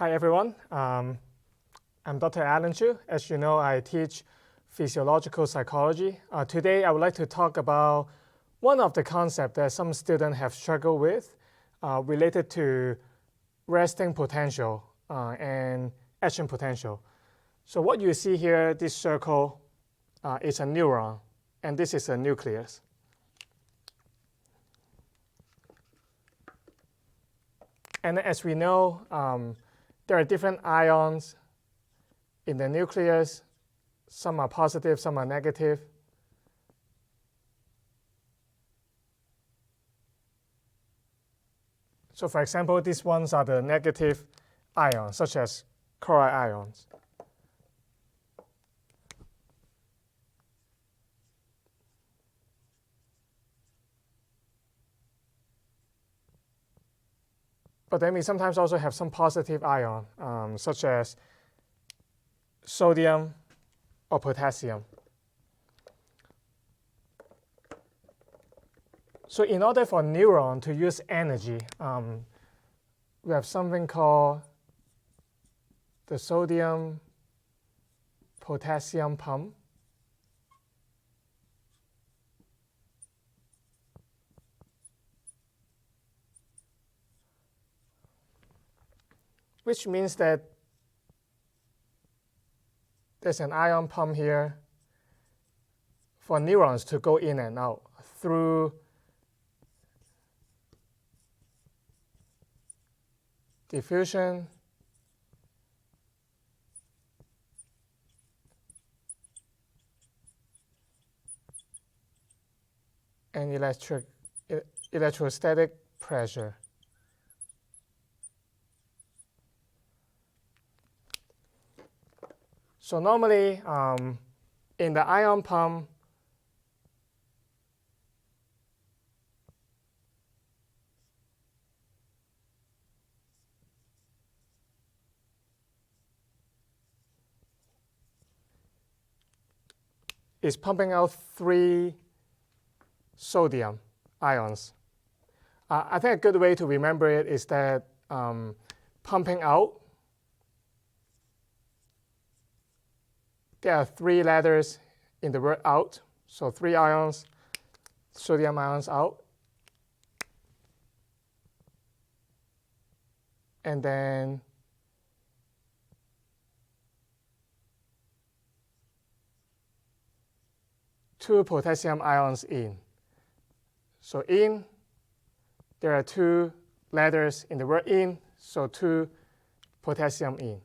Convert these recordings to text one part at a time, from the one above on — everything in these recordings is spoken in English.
Hi, everyone. I'm Dr. Alan Chu. As you know, I teach physiological psychology. Today, I would like to talk about one of the concepts that some students have struggled with related to resting potential and action potential. So what you see here, this circle is a neuron, and this is a nucleus. And as we know, there are different ions in the nucleus. Some are positive, some are negative. So for example, these ones are the negative ions, such as chloride ions. But then we sometimes also have some positive ion, such as sodium or potassium. So in order for neuron to use energy, we have something called the sodium-potassium pump. Which means that there's an ion pump here for neurons to go in and out through diffusion and electrostatic pressure. So normally, in the ion pump, is pumping out 3 sodium ions. I think a good way to remember it is that pumping out, there are 3 letters in the word out. So 3 ions, sodium ions out. And then two potassium ions in. So in, there are 2 letters in the word in, so 2 potassium in.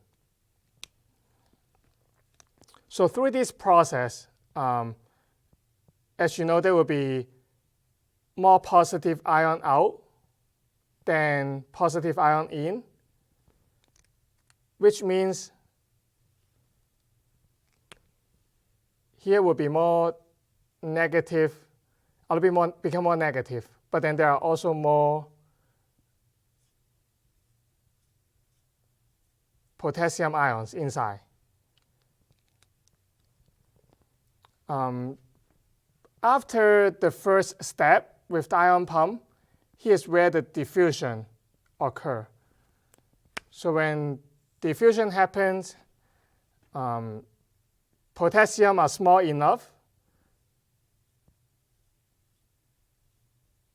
So through this process, as you know, there will be more positive ion out than positive ion in, which means here will be more negative, become more negative, but then there are also more potassium ions inside. After the first step with the ion pump, here's where the diffusion occurs. So when diffusion happens, potassium are small enough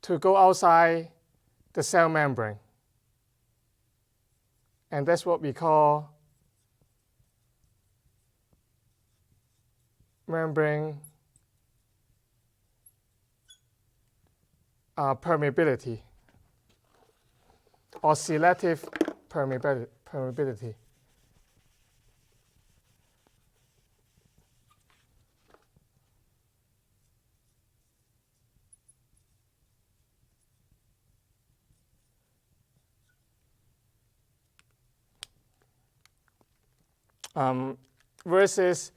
to go outside the cell membrane. And that's what we call membrane permeability or selective permeability. Versus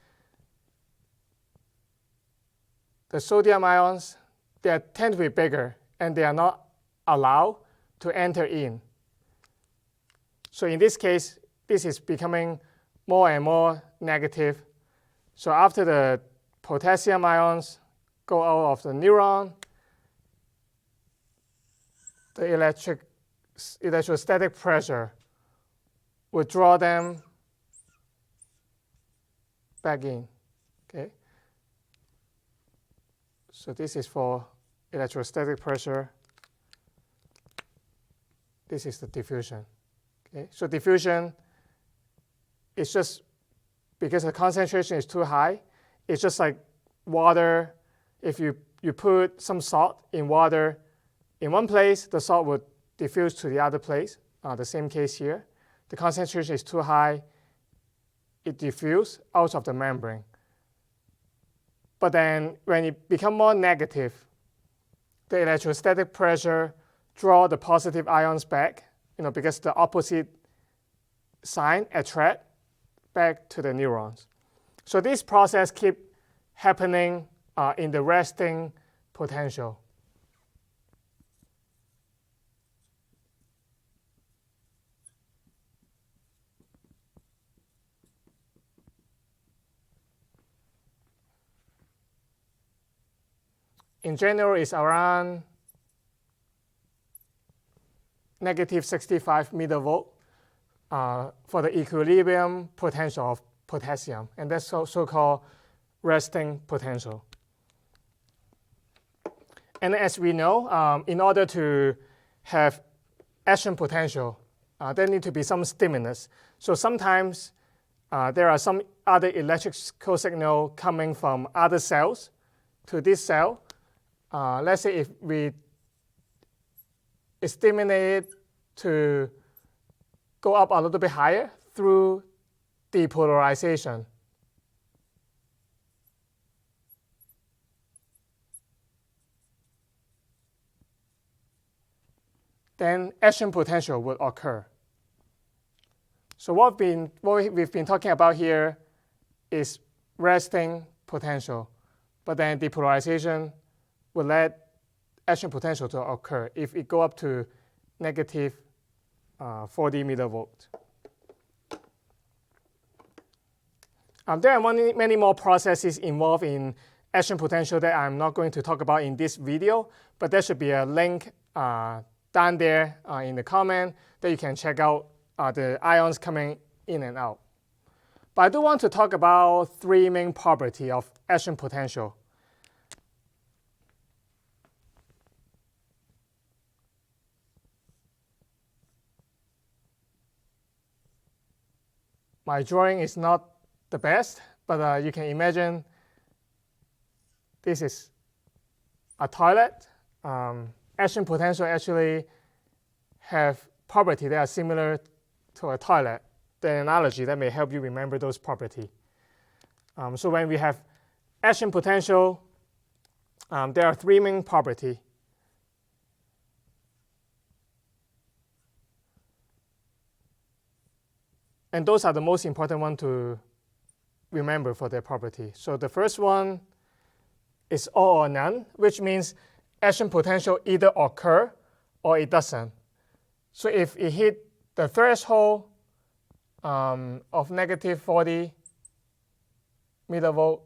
the sodium ions, they tend to be bigger and they are not allowed to enter in. So in this case, this is becoming more and more negative. So after the potassium ions go out of the neuron, the electrostatic pressure we'll draw them back in. Okay. So this is for electrostatic pressure. This is the diffusion. Okay. So diffusion is just because the concentration is too high. It's just like water. If you put some salt in water in one place, the salt would diffuse to the other place. The same case here. The concentration is too high. It diffuses out of the membrane. But then when it becomes more negative, the electrostatic pressure draws the positive ions back, because the opposite sign attract back to the neurons. So this process keeps happening in the resting potential. In general, it's around negative 65 millivolt for the equilibrium potential of potassium, and that's so-called resting potential. And as we know, in order to have action potential, there need to be some stimulus. So sometimes there are some other electrical signal coming from other cells to this cell. Let's say if we stimulate it to go up a little bit higher through depolarization. Then action potential will occur. So what we've been talking about here is resting potential, but then depolarization will let action potential to occur if it go up to negative 40 millivolt. There are many more processes involved in action potential that I'm not going to talk about in this video, but there should be a link down there in the comment that you can check out the ions coming in and out. But I do want to talk about three main properties of action potential. My drawing is not the best, but you can imagine this is a toilet. Action potential actually have properties that are similar to a toilet. The analogy that may help you remember those properties. So when we have action potential, there are three main properties. And those are the most important ones to remember for their property. So the first one is all or none, which means action potential either occur or it doesn't. So if it hit the threshold of negative 40 millivolt,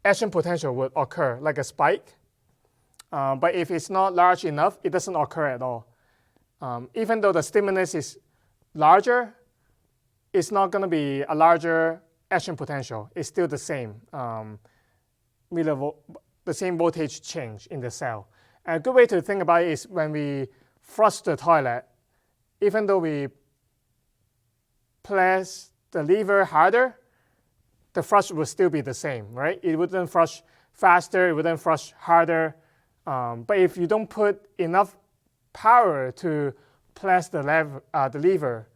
action potential would occur like a spike. But if it's not large enough, it doesn't occur at all. Even though the stimulus is larger, it's not going to be a larger action potential. It's still the same millivolt, the same voltage change in the cell. And a good way to think about it is when we flush the toilet, even though we press the lever harder, the flush will still be the same, right? It wouldn't flush faster, it wouldn't flush harder. But if you don't put enough power to press the lever,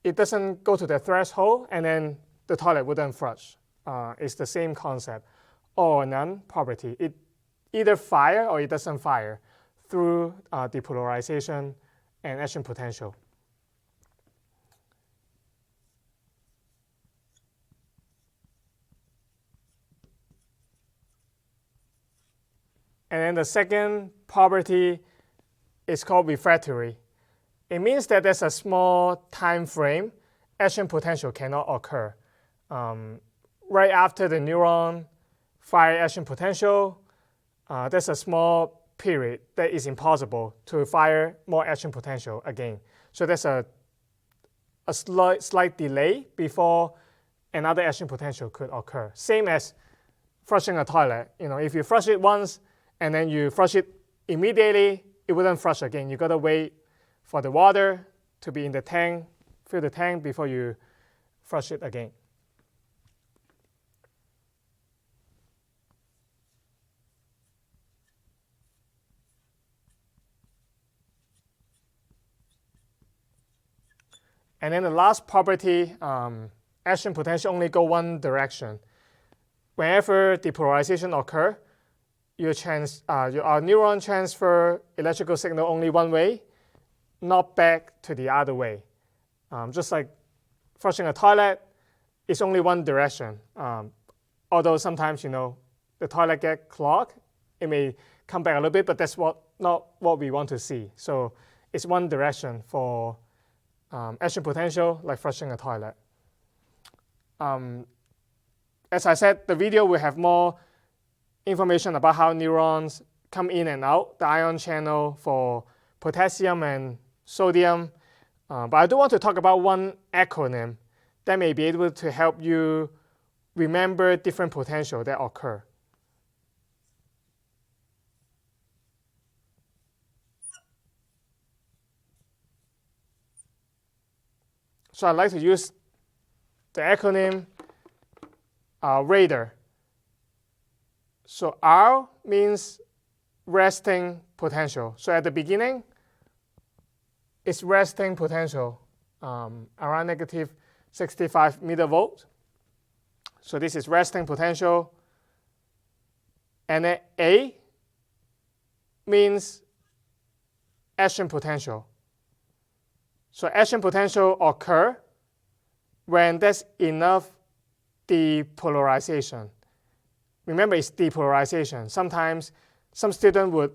it doesn't go to the threshold, and then the toilet wouldn't flush. It's the same concept, all or none property. It either fire or it doesn't fire through depolarization and action potential. And then the second property is called refractory. It means that there's a small time frame action potential cannot occur. Right after the neuron fire action potential, there's a small period that is impossible to fire more action potential again. So there's a a slight delay before another action potential could occur. Same as flushing a toilet. If you flush it once and then you flush it immediately, it wouldn't flush again. You gotta wait for the water to be in the tank, fill the tank before you flush it again. And then the last property, action potential only go one direction. Whenever depolarization occurs, your neuron transfer electrical signal only one way, not back to the other way. Just like flushing a toilet, it's only one direction. Although sometimes the toilet get clogged, it may come back a little bit, but that's not what we want to see. So it's one direction for action potential, like flushing a toilet. As I said, the video will have more information about how neurons come in and out the ion channel for potassium and sodium. But I do want to talk about one acronym that may be able to help you remember different potential that occur. So I'd like to use the acronym radar. So R means resting potential. So at the beginning, it's resting potential around negative 65 millivolts. So this is resting potential. And then A means action potential. So action potential occur when there's enough depolarization. Remember, it's depolarization. Sometimes some student would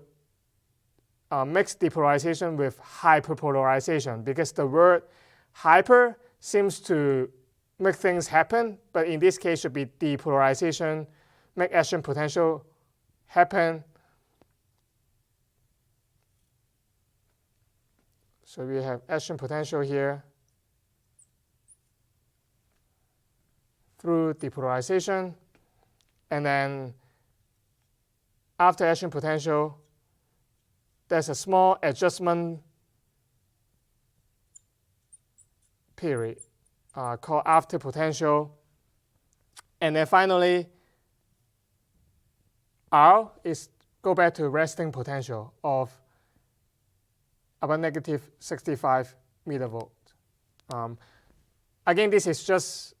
mix depolarization with hyperpolarization because the word hyper seems to make things happen, but in this case should be depolarization, make action potential happen. So we have action potential here through depolarization. And then after action potential, there's a small adjustment period called after potential. And then finally, R is go back to resting potential of about negative 65 millivolts. Again, this is just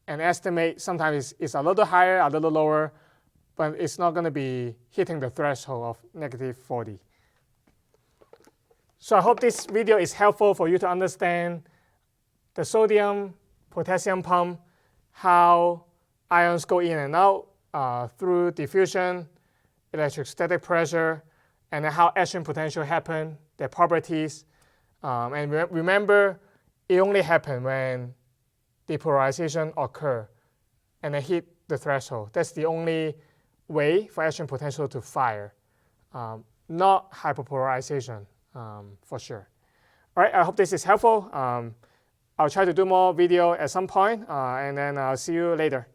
an estimate. Sometimes it's a little higher, a little lower, but it's not going to be hitting the threshold of negative 40. So I hope this video is helpful for you to understand the sodium-potassium pump, how ions go in and out through diffusion, electrostatic pressure, and then how action potential happen, their properties. And remember, it only happens when depolarization occur and then hit the threshold. That's the only way for action potential to fire, not hyperpolarization for sure. All right, I hope this is helpful. I'll try to do more video at some point, and then I'll see you later.